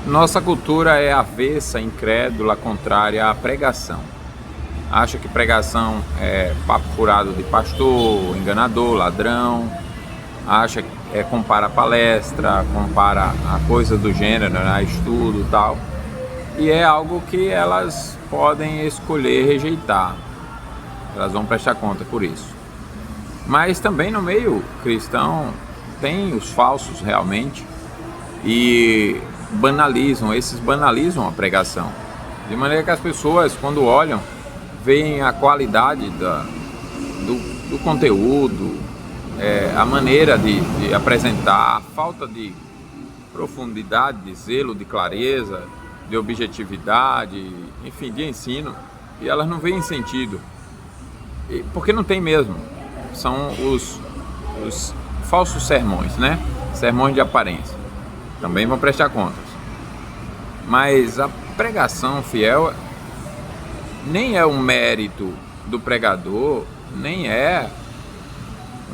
Nossa cultura é avessa, incrédula, contrária à pregação. Acha que pregação é papo furado de pastor, enganador, ladrão. Acha que compara palestra, compara a coisa do gênero, né, estudo e tal. E é algo que elas podem escolher rejeitar. Elas vão prestar conta por isso. Mas também no meio cristão tem os falsos realmente e esses banalizam a pregação. De maneira que as pessoas, quando olham, veem a qualidade do conteúdo, a maneira de apresentar, a falta de profundidade, de zelo, de clareza, de objetividade, enfim, de ensino, e elas não veem sentido. Porque não tem mesmo. São os falsos sermões, né? Sermões de aparência. Também vão prestar contas. Mas a pregação fiel nem é um mérito do pregador, nem é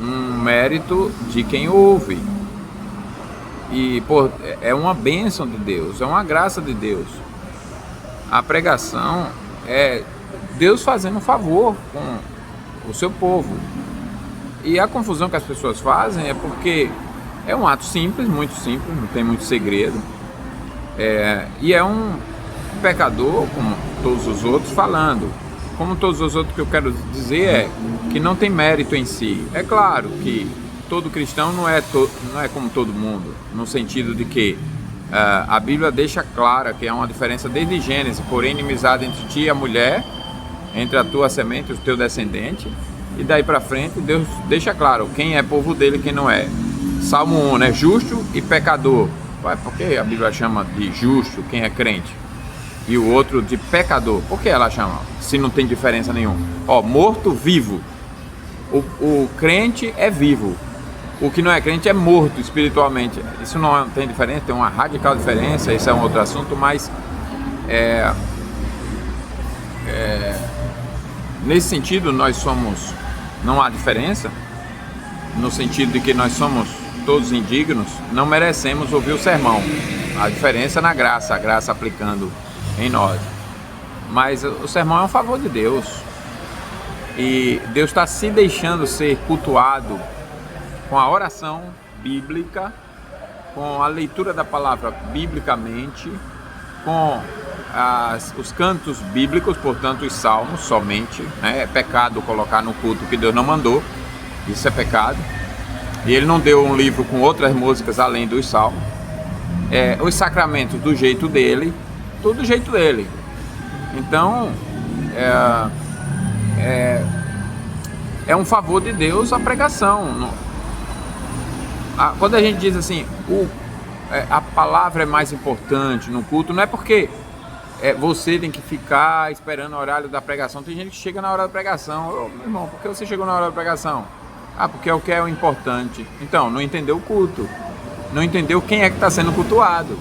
um mérito de quem ouve. E é uma bênção de Deus, é uma graça de Deus. A pregação é Deus fazendo um favor com o seu povo. E a confusão que as pessoas fazem é porque é um ato simples, muito simples, não tem muito segredo. E é um pecador, como todos os outros, falando. Como todos os outros, que eu quero dizer é que não tem mérito em si. É claro que todo cristão não é como todo mundo, no sentido de que a Bíblia deixa clara que há uma diferença desde Gênesis, porém inimizade entre ti e a mulher, entre a tua semente e o teu descendente, e daí para frente Deus deixa claro quem é povo dele e quem não é. Salmo 1, né? Justo e pecador. Por que a Bíblia chama de justo quem é crente? E o outro de pecador? Por que ela chama? Se não tem diferença nenhuma. Morto, vivo. O crente é vivo. O que não é crente é morto espiritualmente. Isso não tem diferença, tem uma radical diferença. Esse é um outro assunto, mas nesse sentido não há diferença, no sentido de que nós somos todos indignos, não merecemos ouvir o sermão. A diferença é na graça, a graça aplicando em nós. Mas o sermão é um favor de Deus. E Deus está se deixando ser cultuado com a oração bíblica, com a leitura da palavra biblicamente, com os cantos bíblicos, portanto os salmos somente, né? É pecado colocar no culto que Deus não mandou, isso é pecado. E Ele não deu um livro com outras músicas além dos salmos. Os sacramentos do jeito dele, tudo do jeito dele. Então é um favor de Deus a pregação. Quando a gente diz assim, a palavra é mais importante no culto, não é porque você tem que ficar esperando o horário da pregação. Tem gente que chega na hora da pregação. Meu irmão, por que você chegou na hora da pregação? Porque é o que é o importante. Então, não entendeu o culto. Não entendeu quem é que está sendo cultuado.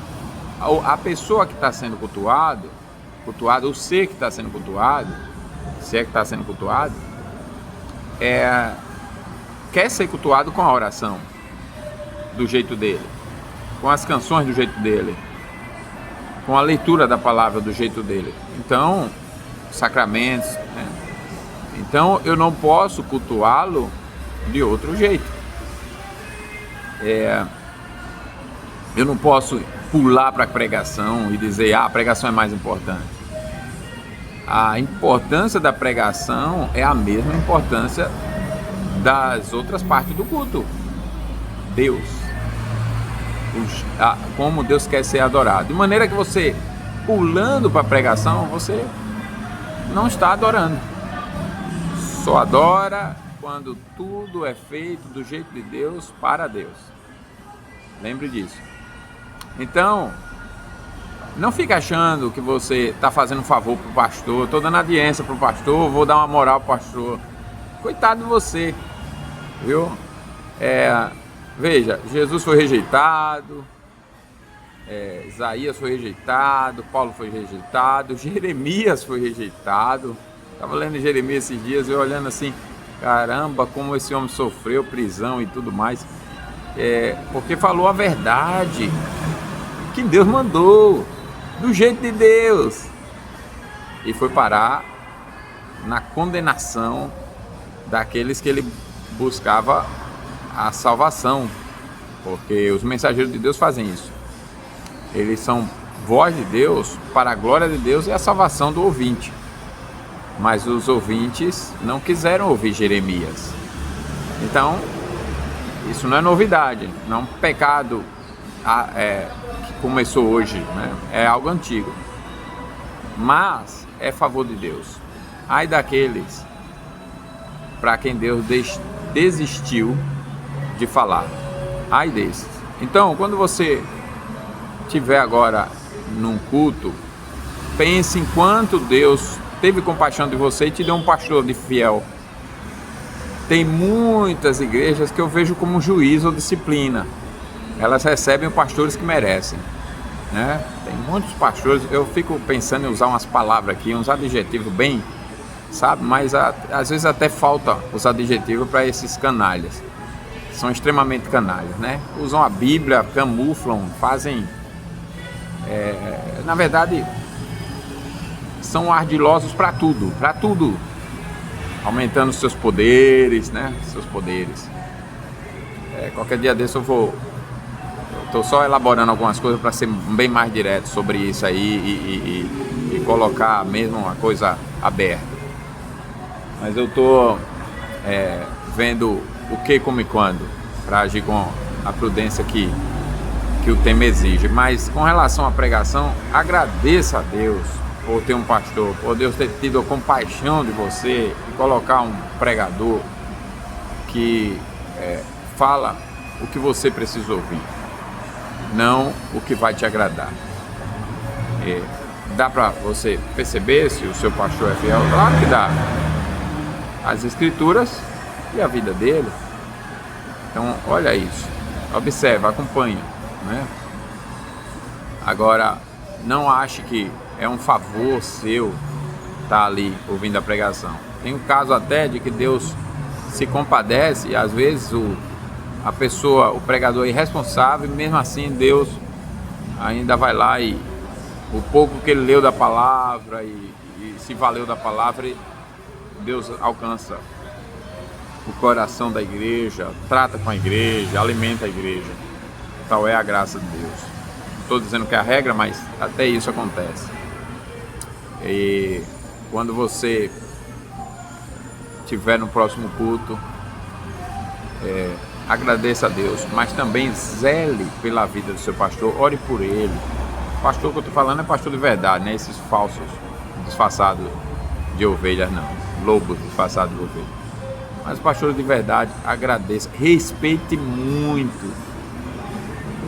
A pessoa que está sendo cultuado, o ser que está sendo cultuado, se é que está sendo cultuado, quer ser cultuado com a oração do jeito dele, com as canções do jeito dele, com a leitura da palavra do jeito dele. Então, sacramentos, né? Então eu não posso cultuá-lo de outro jeito. Eu não posso pular para a pregação e dizer a pregação é mais importante. A importância da pregação é a mesma importância das outras partes do culto. Deus, como Deus quer ser adorado. De maneira que você, pulando para a pregação, você não está adorando. Só adora quando tudo é feito do jeito de Deus, para Deus. Lembre disso. Então, não fique achando que você está fazendo um favor para o pastor. Estou dando audiência para o pastor, vou dar uma moral para o pastor. Coitado de você, viu? Veja, Jesus foi rejeitado, Isaías foi rejeitado, Paulo foi rejeitado, Jeremias foi rejeitado. Estava lendo Jeremias esses dias, eu olhando assim, caramba, como esse homem sofreu prisão e tudo mais, porque falou a verdade. que Deus mandou, do jeito de Deus. E foi parar na condenação daqueles que ele buscava a salvação, porque os mensageiros de Deus fazem isso. Eles são voz de Deus para a glória de Deus e a salvação do ouvinte. Mas os ouvintes não quiseram ouvir Jeremias. Então, isso não é novidade, não é um pecado que começou hoje, né? É algo antigo. Mas é favor de Deus. Ai daqueles para quem Deus desistiu de falar. Ai desses. Então, quando você estiver agora num culto, pense em quanto Deus teve compaixão de você e te deu um pastor de fiel. Tem muitas igrejas que eu vejo como juízo ou disciplina. Elas recebem os pastores que merecem, né? Tem muitos pastores, eu fico pensando em usar umas palavras aqui, uns adjetivos bem, sabe? Mas às vezes até falta os adjetivos para esses canalhas. São extremamente canalhas, né? Usam a Bíblia, camuflam, fazem... na verdade, são ardilosos para tudo. Aumentando seus poderes, né? Seus poderes. Qualquer dia desse eu tô só elaborando algumas coisas para ser bem mais direto sobre isso aí e colocar mesmo uma coisa aberta. Mas eu tô vendo o que, como e quando, para agir com a prudência que o tema exige. Mas com relação à pregação, agradeça a Deus por ter um pastor, por Deus ter tido a compaixão de você e colocar um pregador que fala o que você precisa ouvir, não o que vai te agradar. Dá para você perceber se o seu pastor é fiel? Claro que dá. As escrituras e a vida dele. Então olha isso, observa, acompanha, né? Agora, não ache que é um favor seu estar ali ouvindo a pregação. Tem um caso até de que Deus se compadece e às vezes a pessoa, o pregador é irresponsável, e mesmo assim Deus ainda vai lá e o pouco que ele leu da palavra e se valeu da palavra, Deus alcança o coração da igreja, trata com a igreja, alimenta a igreja. Tal é a graça de Deus. Estou dizendo que é a regra, mas até isso acontece. E quando você estiver no próximo culto, agradeça a Deus, mas também zele pela vida do seu pastor, ore por ele. O pastor que eu estou falando é pastor de verdade, né? Esses falsos disfarçados de ovelhas, não. Lobos disfarçados de ovelhas. Mas o pastor de verdade, agradeça, respeite muito.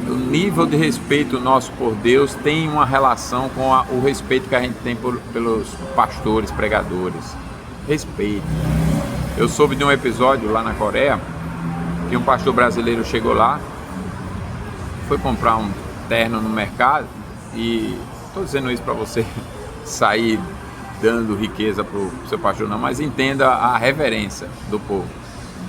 O nível de respeito nosso por Deus tem uma relação com o respeito que a gente tem pelos pastores, pregadores. Respeito. Eu soube de um episódio lá na Coreia que um pastor brasileiro chegou lá, foi comprar um terno no mercado e estou dizendo isso para você sair dando riqueza para o seu pastor não, mas entenda a reverência do povo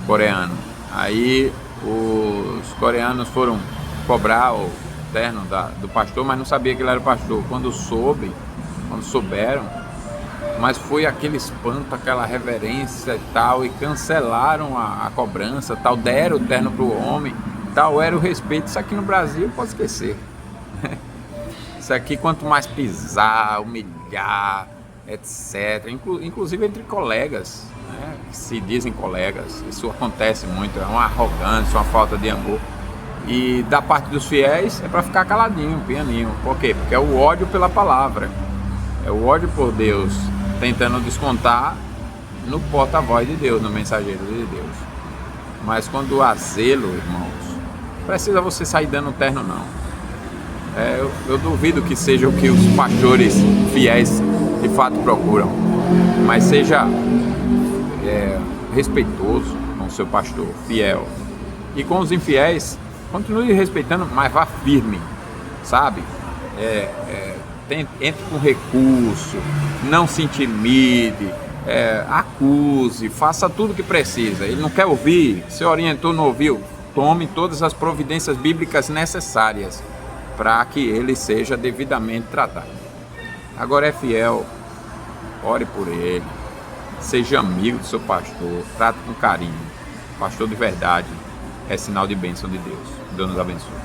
coreano. Aí os coreanos foram cobrar o terno do pastor, mas não sabia que ele era o pastor. Quando souberam, mas foi aquele espanto, aquela reverência e tal, e cancelaram a cobrança, tal, deram o terno para o homem, tal era o respeito. Isso aqui no Brasil pode esquecer. Isso aqui, quanto mais pisar, humilhar, etc. Inclusive entre colegas, né, que se dizem colegas, isso acontece muito, é uma arrogância, uma falta de amor. E da parte dos fiéis é para ficar caladinho, pianinho. Por quê? Porque é o ódio pela palavra, é o ódio por Deus, tentando descontar no porta-voz de Deus, no mensageiro de Deus. Mas quando há zelo, irmãos, precisa você sair dando terno não. Eu duvido que seja o que os pastores fiéis de fato procuram, mas seja respeitoso com o seu pastor fiel. E com os infiéis, continue respeitando, mas vá firme, sabe? Entre com recurso, não se intimide, acuse, faça tudo o que precisa. Ele não quer ouvir, se orientou, não ouviu, tome todas as providências bíblicas necessárias para que ele seja devidamente tratado. Agora é fiel, ore por ele, seja amigo do seu pastor, trate com carinho. Pastor de verdade é sinal de bênção de Deus. Deus nos abençoe.